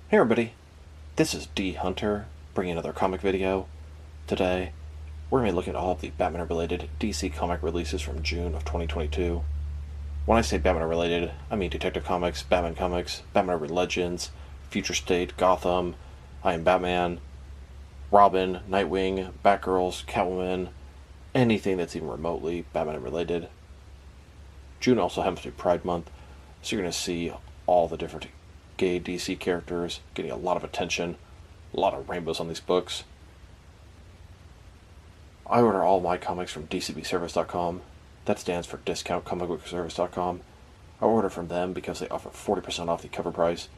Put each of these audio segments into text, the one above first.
Hey everybody, this is D Hunter, bringing another comic video. Today, we're going to be looking at all of the Batman-related DC comic releases from June of 2022. When I say Batman-related, I mean Detective Comics, Batman Urban Legends, Future State, Gotham, I Am Batman, Robin, Nightwing, Batgirls, Catwoman, anything that's even remotely Batman-related. June also happens to be Pride Month, so you're going to see all the different gay DC characters getting a lot of attention, a lot of rainbows on these books. I order all my comics from dcbservice.com. That stands for discountcomicbookservice.com. I order from them because they offer 40% off the cover price,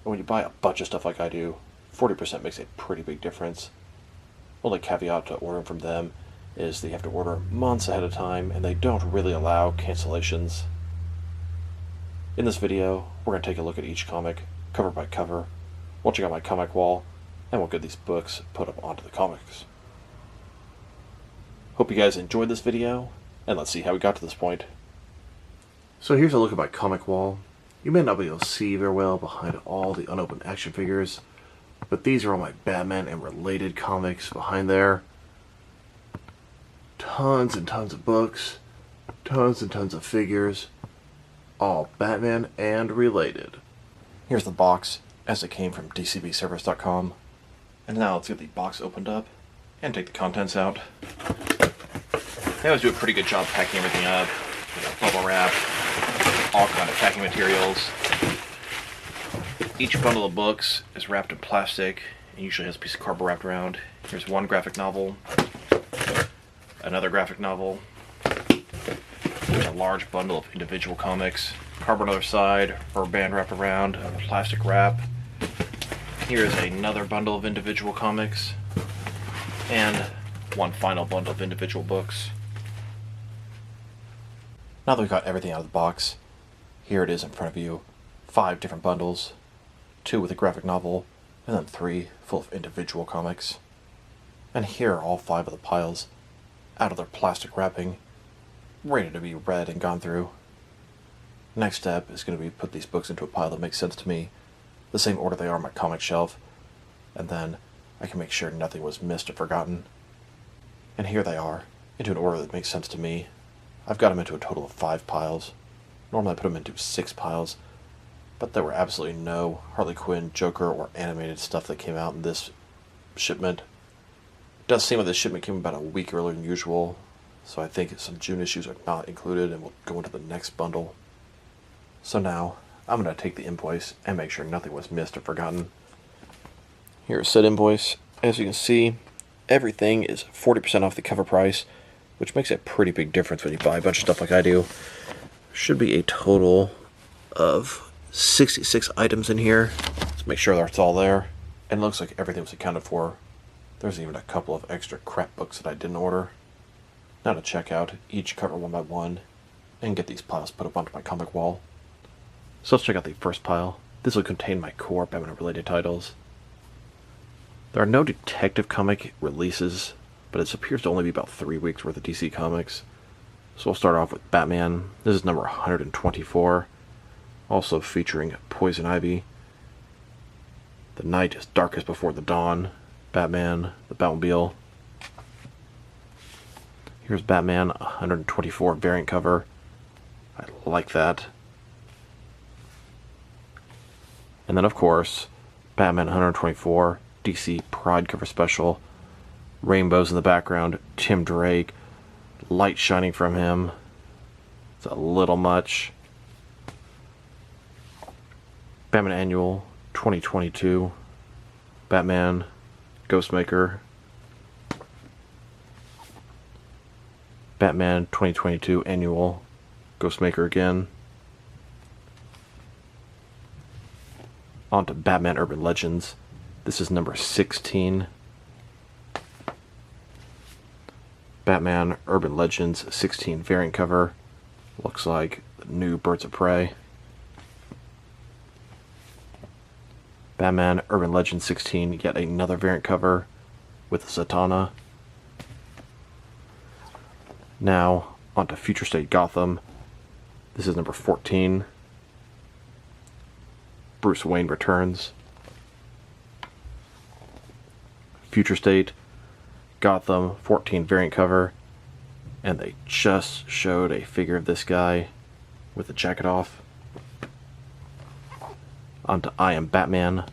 and when you buy a bunch of stuff like I do, 40% makes a pretty big difference. Only caveat to ordering from them is that you have to order months ahead of time, and they don't really allow cancellations. In this video, we're going to take a look at each comic, cover by cover. We'll check out my comic wall, and we'll get these books put up onto the comics. Hope you guys enjoyed this video, and let's see how we got to this point. So here's a look at my comic wall. You may not be able to see very well behind all the unopened action figures, but these are all my Batman and related comics behind there. Tons and tons of books, tons and tons of figures, all Batman and related. Here's the box as it came from dcbservice.com. And now let's get the box opened up and take the contents out. They always do a pretty good job packing everything up. You got bubble wrap, all kind of packing materials. Each bundle of books is wrapped in plastic and usually has a piece of cardboard wrapped around. Here's one graphic novel, another graphic novel. There's a large bundle of individual comics. Cardboard on the other side, rubber band wrapped around, plastic wrap. Here's another bundle of individual comics. And one final bundle of individual books. Now that we've got everything out of the box, here it is in front of you. 5 different bundles, 2 with a graphic novel, and then 3 full of individual comics. And here are all 5 of the piles, out of their plastic wrapping, ready to be read and gone through. Next step is going to be put these books into a pile that makes sense to me, the same order they are on my comic shelf, and then I can make sure nothing was missed or forgotten. And here they are, into an order that makes sense to me. I've got them into a total of 5 piles. Normally I put them into 6 piles, but there were absolutely no Harley Quinn, Joker, or animated stuff that came out in this shipment. It does seem like this shipment came about a week earlier than usual, so I think some June issues are not included and will go into the next bundle. So now, I'm going to take the invoice and make sure nothing was missed or forgotten. Here's said invoice. As you can see, everything is 40% off the cover price, which makes a pretty big difference when you buy a bunch of stuff like I do. Should be a total of 66 items in here. Let's make sure that's all there. And it looks like everything was accounted for. There's even a couple of extra crap books that I didn't order. Now to check out each cover one by one and get these piles put up onto my comic wall. So let's check out the first pile. This will contain my core Batman-related titles. There are no detective comic releases, but it appears to only be about 3 weeks worth of DC Comics. So we'll start off with Batman. This is number 124, also featuring Poison Ivy. The night is darkest before the dawn. Batman, the Batmobile. Here's Batman 124 variant cover. I like that. And then of course, Batman 124 DC Pride cover special. Rainbows in the background, Tim Drake, light shining from him. It's a little much. Batman Annual 2022. Batman, Ghostmaker. Batman 2022 Annual, Ghostmaker again. On to Batman Urban Legends. This is number 16. Batman Urban Legends 16 variant cover. Looks like the new Birds of Prey. Batman Urban Legends 16, yet another variant cover with Zatanna. Now, onto Future State Gotham. This is number 14. Bruce Wayne returns. Future State Gotham 14 variant cover, and they just showed a figure of this guy with the jacket off. Onto I Am Batman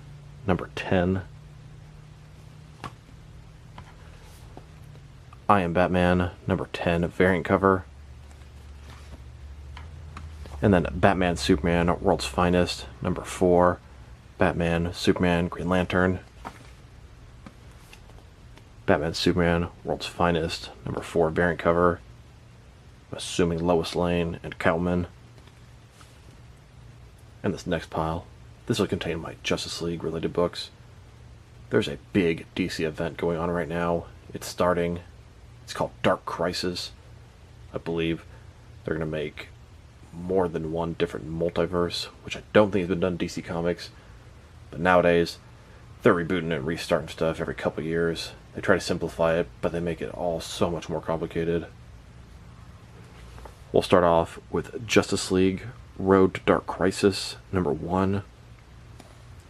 number 10. I Am Batman number 10 variant cover. And then Batman Superman World's Finest number 4. Batman Superman Green Lantern. Batman Superman World's Finest number 4 variant cover. Assuming Lois Lane and Catwoman. And this next pile, this will contain my Justice League related books. There's a big DC event going on right now. It's starting. It's called Dark Crisis. I believe they're going to make more than one different multiverse, which I don't think has been done in DC Comics. But nowadays, they're rebooting and restarting stuff every couple years. They try to simplify it, but they make it all so much more complicated. We'll start off with Justice League Road to Dark Crisis number 1.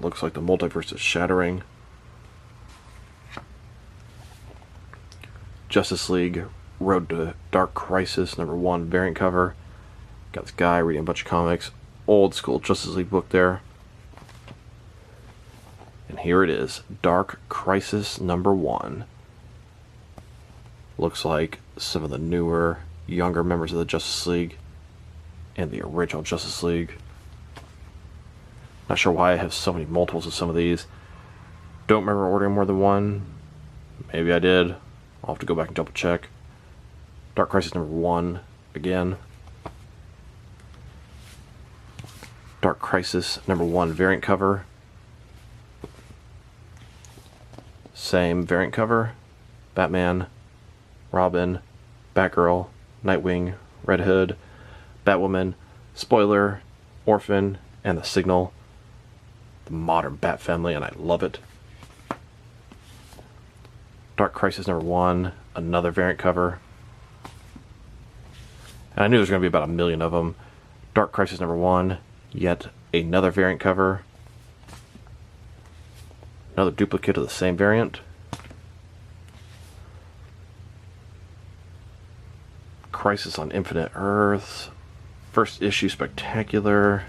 Looks like the multiverse is shattering. Justice League Road to Dark Crisis number 1 variant cover. Got this guy reading a bunch of comics. Old school Justice League book there. And here it is. Dark Crisis number 1. Looks like some of the newer, younger members of the Justice League and the original Justice League. Not sure why I have so many multiples of some of these. Don't remember ordering more than one. Maybe I did. I'll have to go back and double check. Dark Crisis number 1 again. Dark Crisis number 1 variant cover. Same variant cover. Batman, Robin, Batgirl, Nightwing, Red Hood, Batwoman, Spoiler, Orphan, and the Signal. The modern Bat family, and I love it. Dark Crisis number 1, another variant cover. And I knew there was going to be about 1 million of them. Dark Crisis number 1, yet another variant cover. Another duplicate of the same variant. Crisis on Infinite Earths. First issue spectacular.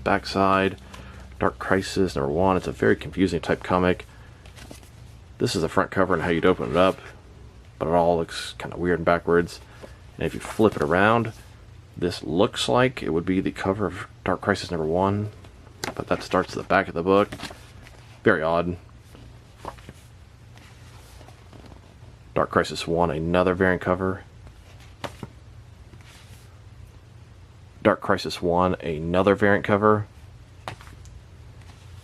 Backside. Dark Crisis number 1. It's a very confusing type comic. This is the front cover and how you'd open it up, but it all looks kind of weird and backwards. And if you flip it around, this looks like it would be the cover of Dark Crisis number 1, but that starts at the back of the book. Very odd. Dark Crisis 1, another variant cover. Dark Crisis 1, another variant cover.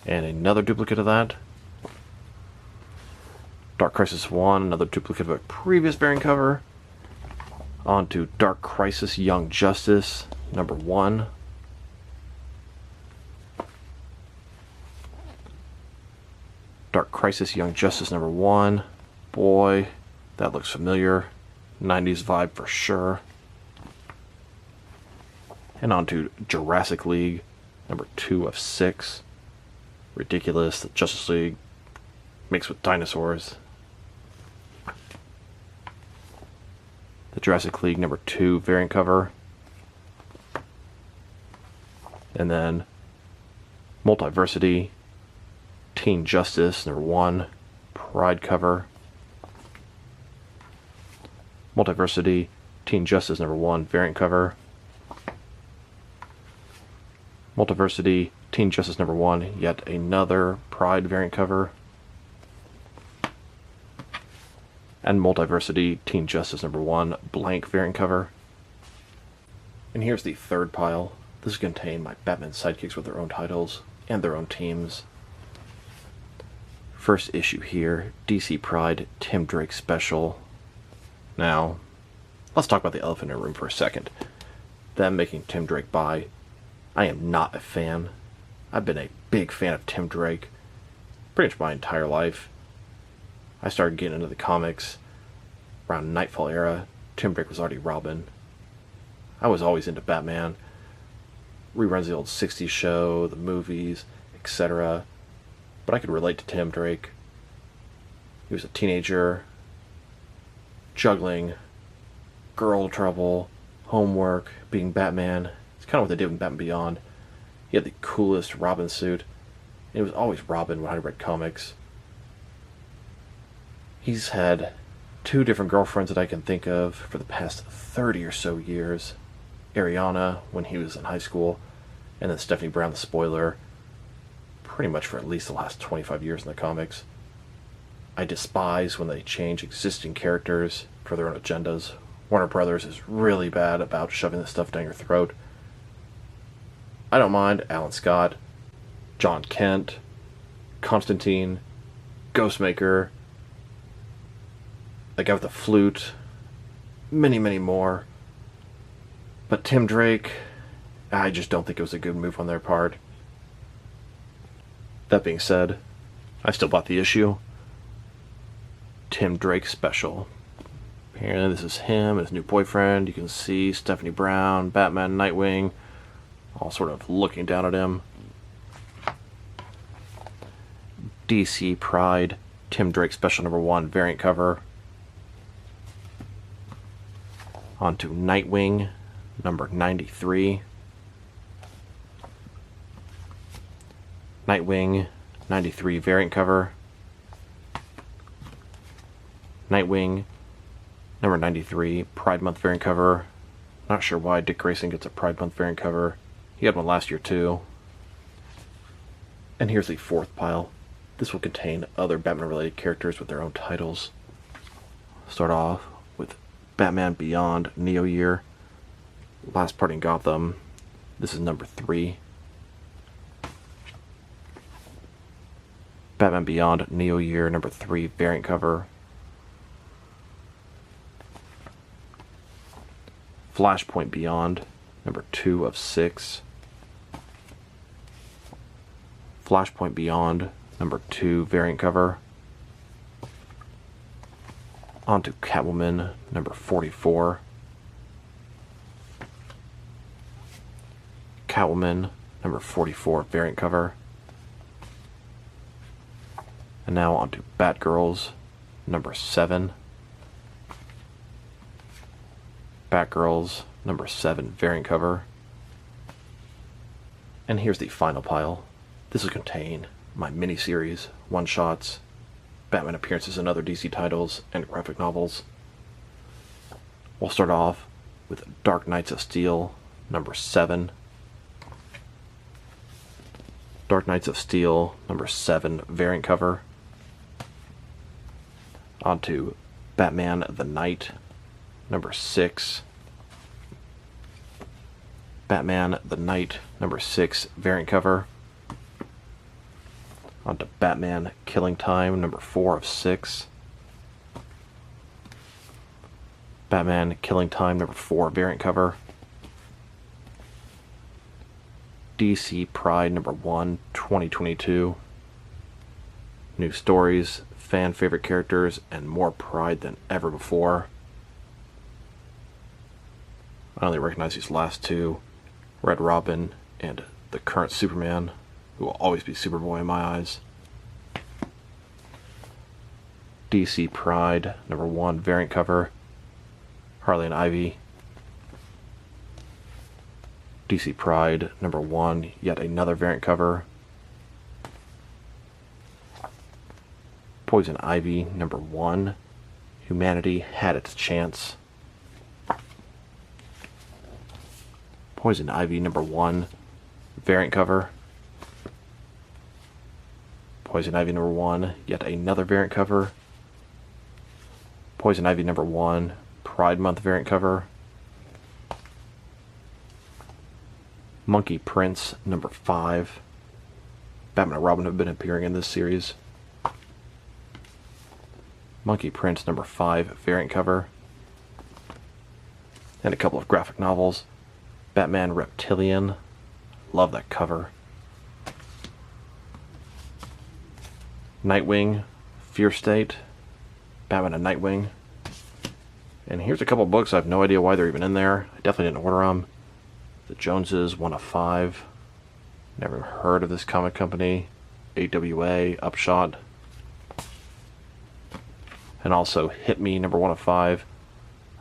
And another duplicate of that. Dark Crisis 1, another duplicate of a previous variant cover. On to Dark Crisis Young Justice, number 1. Dark Crisis Young Justice, number 1. Boy, that looks familiar. 90s vibe for sure. And on to Jurassic League, number 2 of 6. Ridiculous that Justice League mixed with dinosaurs. The Jurassic League number 2 variant cover. And then Multiversity Teen Justice number 1 Pride cover. Multiversity Teen Justice number 1 variant cover. Multiversity Teen Justice number 1, yet another Pride variant cover. And Multiversity Teen Justice number 1 blank variant cover. And here's the third pile. This will contain my Batman sidekicks with their own titles and their own teams. First issue here, DC Pride Tim Drake special. Now, let's talk about the elephant in the room for a second. Them making Tim Drake bi. I am not a fan. I've been a big fan of Tim Drake pretty much my entire life. I started getting into the comics around Nightfall era. Tim Drake was already Robin. I was always into Batman. Reruns of the old 60s show, the movies, etc. But I could relate to Tim Drake. He was a teenager, juggling, girl trouble, homework, being Batman. It's kind of what they did with Batman Beyond. He had the coolest Robin suit. It was always Robin when I read comics. He's had 2 different girlfriends that I can think of for the past 30 or so years. Ariana, when he was in high school, and then Stephanie Brown, the spoiler, pretty much for at least the last 25 years in the comics. I despise when they change existing characters for their own agendas. Warner Brothers is really bad about shoving this stuff down your throat. I don't mind Alan Scott, John Kent, Constantine, Ghostmaker, the guy with the flute, many, many more. But Tim Drake, I just don't think it was a good move on their part. That being said, I still bought the issue. Tim Drake special. Here, this is him, his new boyfriend. You can see Stephanie Brown, Batman, Nightwing, all sort of looking down at him. DC Pride, Tim Drake special #1 variant cover. Onto Nightwing, number 93. Nightwing, 93 variant cover. Nightwing, number 93, Pride Month variant cover. Not sure why Dick Grayson gets a Pride Month variant cover. He had one last year too. And here's the 4th pile. This will contain other Batman-related characters with their own titles. Start off with Batman Beyond Neo Year, Last Party in Gotham. This is number 3. Batman Beyond Neo Year, number 3 variant cover. Flashpoint Beyond, number 2 of 6. Flashpoint Beyond, number 2 variant cover. Onto Catwoman, number 44. Catwoman, number 44 variant cover. And now onto Batgirls, number 7. Batgirls, number 7 variant cover. And here's the final pile. This will contain my miniseries, one-shots, Batman appearances in other DC titles, and graphic novels. We'll start off with Dark Knights of Steel, number 7. Dark Knights of Steel, number 7 variant cover. Onto Batman the Knight, number 6. Batman the Knight, number 6 variant cover. Onto Batman Killing Time, number 4 of 6. Batman Killing Time, number 4 variant cover. DC Pride, number 1, 2022. New stories, fan favorite characters, and more Pride than ever before. I only recognize these last 2, Red Robin and the current Superman, who will always be Superboy in my eyes. DC Pride, number 1 variant cover, Harley and Ivy. DC Pride, number 1, yet another variant cover. Poison Ivy, number 1, Humanity Had Its Chance. Poison Ivy, number 1, variant cover. Poison Ivy, number 1, yet another variant cover. Poison Ivy, number 1, Pride Month variant cover. Monkey Prince, number 5. Batman and Robin have been appearing in this series. Monkey Prince, number 5 variant cover. And a couple of graphic novels. Batman Reptilian. Love that cover. Nightwing, Fear State. Batman and Nightwing. And here's a couple books. I have no idea why they're even in there. I definitely didn't order them. The Joneses, 1 of 5. Never heard of this comic company. AWA, Upshot. and also Hit Me #1 of 5.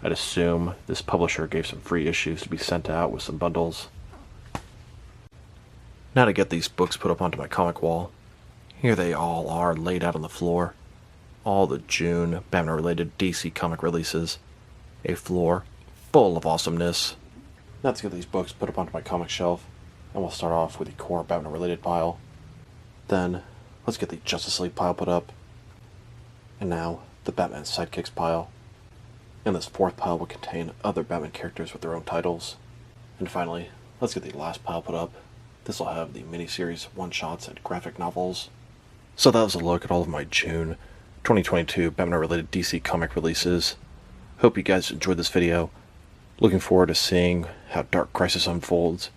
I'd assume this publisher gave some free issues to be sent out with some bundles. Now to get these books put up onto my comic wall. Here they all are laid out on the floor. All the June Batman-related DC comic releases. A floor full of awesomeness. Now let's get these books put up onto my comic shelf, and we'll start off with the core Batman-related pile. Then, let's get the Justice League pile put up. And now, the Batman Sidekicks pile. And this fourth pile will contain other Batman characters with their own titles. And finally, let's get the last pile put up. This will have the miniseries, one-shots, and graphic novels. So that was a look at all of my June 2022 Batman-related DC comic releases. Hope you guys enjoyed this video. Looking forward to seeing how Dark Crisis unfolds.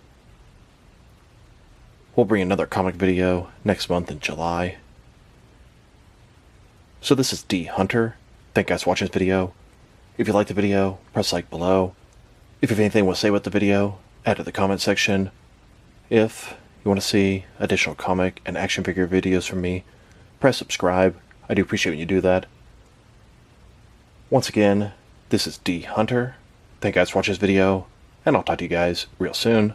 We'll bring another comic video next month in July. So this is D Hunter. Thank you guys for watching this video. If you liked the video, press like below. If you have anything to say about the video, add to the comment section. If you want to see additional comic and action figure videos from me, press subscribe. I do appreciate when you do that. Once again, this is D Hunter. Thank you guys for watching this video, and I'll talk to you guys real soon.